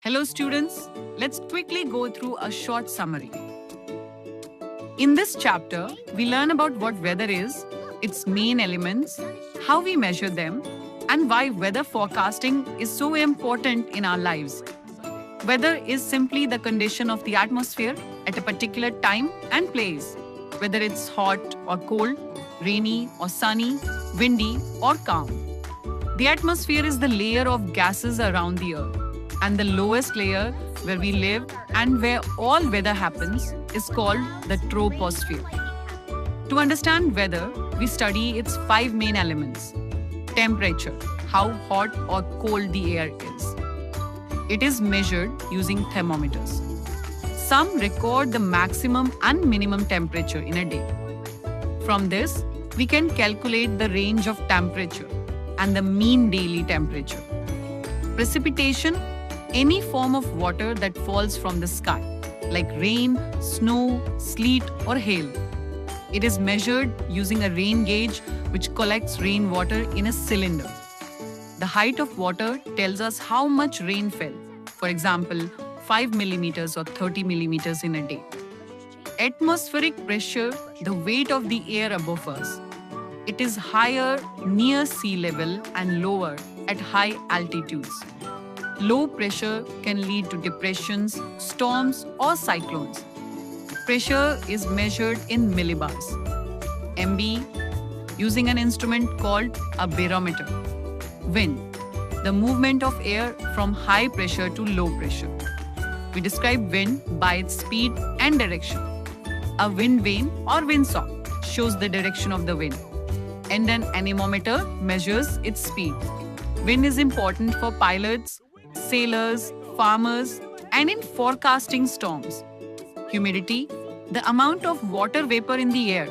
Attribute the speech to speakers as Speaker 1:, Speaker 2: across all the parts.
Speaker 1: Hello students, let's quickly go through a short summary. In this chapter, we learn about what weather is, its main elements, how we measure them, and why weather forecasting is so important in our lives. Weather is simply the condition of the atmosphere at a particular time and place, whether it's hot or cold, rainy or sunny, windy or calm. The atmosphere is the layer of gases around the earth, and the lowest layer where we live and where all weather happens is called the troposphere. To understand weather, we study its 5 main elements. Temperature, how hot or cold the air is. It is measured using thermometers. Some record the maximum and minimum temperature in a day. From this, we can calculate the range of temperature and the mean daily temperature. Precipitation, any form of water that falls from the sky, like rain, snow, sleet, or hail. It is measured using a rain gauge which collects rainwater in a cylinder. The height of water tells us how much rain fell, for example, 5 millimeters or 30 millimeters in a day. Atmospheric pressure, the weight of the air above us. It is higher near sea level and lower at high altitudes. Low pressure can lead to depressions, storms, or cyclones. Pressure is measured in millibars. MB, using an instrument called a barometer. Wind, the movement of air from high pressure to low pressure. We describe wind by its speed and direction. A wind vane or windsock shows the direction of the wind, and an anemometer measures its speed. Wind is important for pilots, sailors, farmers, and in forecasting storms. Humidity, the amount of water vapor in the air.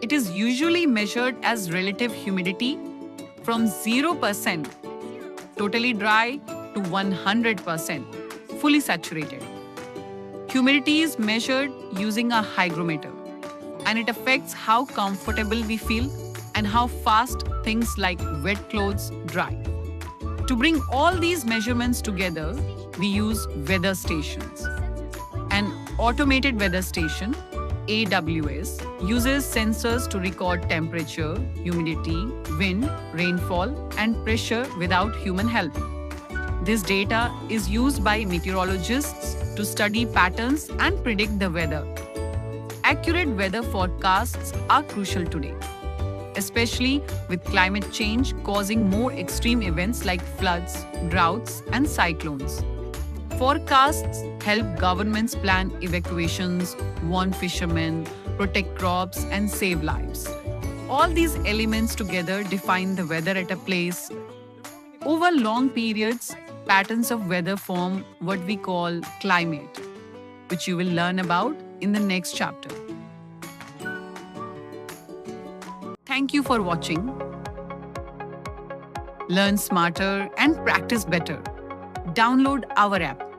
Speaker 1: It is usually measured as relative humidity from 0% totally dry to 100% fully saturated. Humidity is measured using a hygrometer, and it affects how comfortable we feel and how fast things like wet clothes dry. To bring all these measurements together, we use weather stations. An automated weather station, AWS, uses sensors to record temperature, humidity, wind, rainfall, and pressure without human help. This data is used by meteorologists to study patterns and predict the weather. Accurate weather forecasts are crucial today, especially with climate change causing more extreme events like floods, droughts, and cyclones. Forecasts help governments plan evacuations, warn fishermen, protect crops, and save lives. All these elements together define the weather at a place. Over long periods, patterns of weather form what we call climate, which you will learn about in the next chapter. Thank you for watching. Learn smarter and practice better. Download our app.